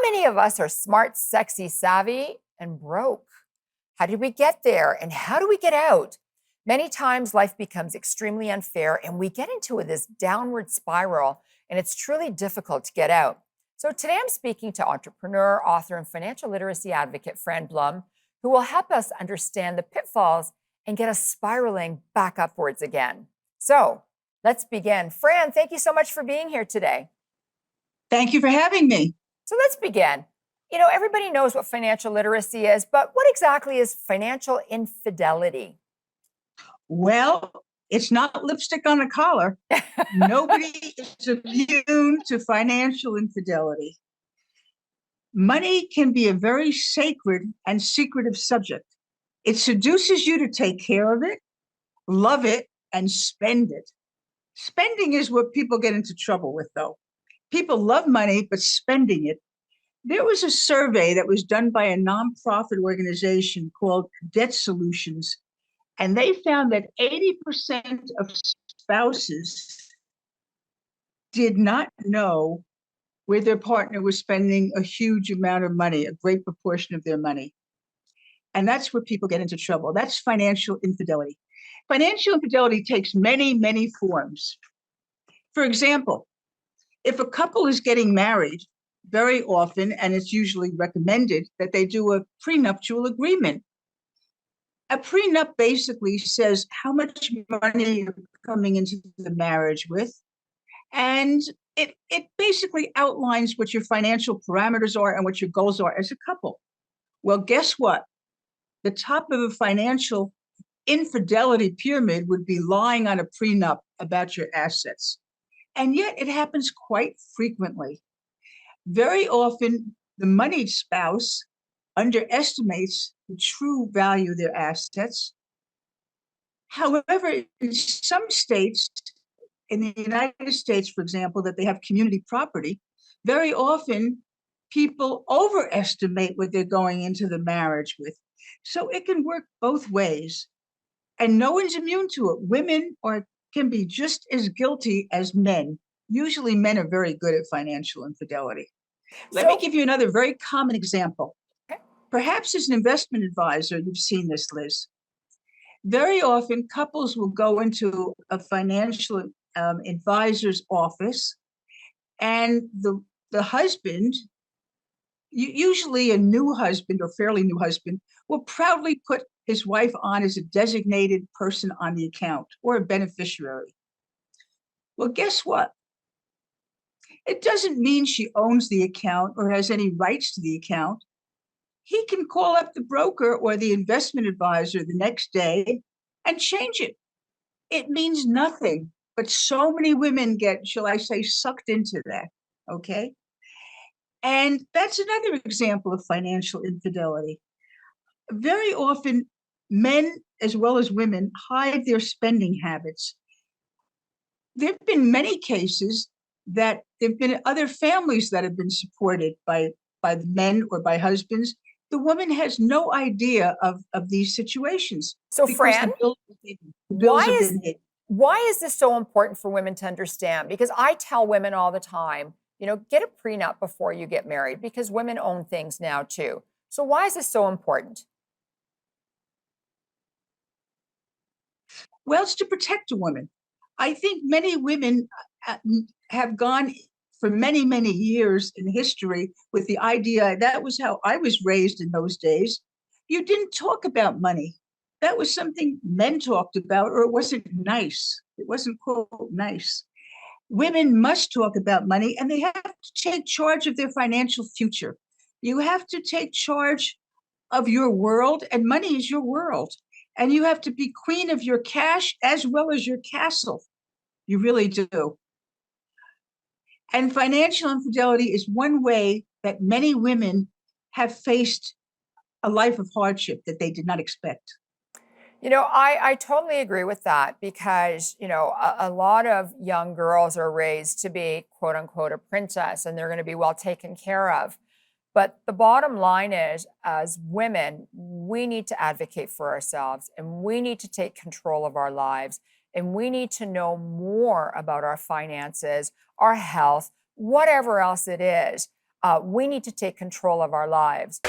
How many of us are smart, sexy, savvy, and broke? How did we get there and how do we get out? Many times life becomes extremely unfair and we get into this downward spiral, and it's truly difficult to get out. So today I'm speaking to entrepreneur, author, and financial literacy advocate Fran Blum, who will help us understand the pitfalls and get us spiraling back upwards again. So let's begin. Fran, thank you so much for being here today. Thank you for having me. So let's begin. Everybody knows what financial literacy is, but what exactly is financial infidelity? Well, it's not lipstick on a collar. Nobody is immune to financial infidelity. Money can be a very sacred and secretive subject. It seduces you to take care of it, love it, and spend it. Spending is what people get into trouble with, though. People love money, but spending it. There was a survey that was done by a nonprofit organization called Debt Solutions, and they found that 80% of spouses did not know where their partner was spending a huge amount of money, a great proportion of their money. And that's where people get into trouble. That's financial infidelity. Financial infidelity takes many, many forms. For example, if a couple is getting married, very often, and it's usually recommended, that they do a prenuptial agreement. A prenup basically says how much money you're coming into the marriage with, and it basically outlines what your financial parameters are and what your goals are as a couple. Well, guess what? The top of a financial infidelity pyramid would be lying on a prenup about your assets. And yet it happens quite frequently. Very often, the moneyed spouse underestimates the true value of their assets. However, in some states, in the United States, for example, that they have community property, very often people overestimate what they're going into the marriage with. So it can work both ways. And no one's immune to it. Women can be just as guilty as men. Usually men are very good at financial infidelity. Let me give you another very common example. Okay. Perhaps as an investment advisor, you've seen this, Liz. Very often couples will go into a financial advisor's office, and the husband, usually a new husband or fairly new husband, will proudly put his wife on as a designated person on the account or a beneficiary. Well, guess what? It doesn't mean she owns the account or has any rights to the account. He can call up the broker or the investment advisor the next day and change it. It means nothing, but so many women get, shall I say, sucked into that, okay? And that's another example of financial infidelity. Very often, men as well as women hide their spending habits. There have been many cases that there have been other families that have been supported by the men or by husbands. The woman has no idea of these situations. So, Fran, why is this so important for women to understand? Because I tell women all the time, get a prenup before you get married, because women own things now too. So why is this so important? Well, it's to protect a woman. I think many women have gone for many, many years in history with the idea, that was how I was raised in those days. You didn't talk about money. That was something men talked about, or it wasn't nice. It wasn't, quote, nice. Women must talk about money, and they have to take charge of their financial future. You have to take charge of your world, and money is your world. And you have to be queen of your cash as well as your castle. You really do. And financial infidelity is one way that many women have faced a life of hardship that they did not expect. I totally agree with that, because, a lot of young girls are raised to be, quote unquote, a princess, and they're going to be well taken care of. But the bottom line is, as women, we need to advocate for ourselves, and we need to take control of our lives, and we need to know more about our finances, our health, whatever else it is. We need to take control of our lives.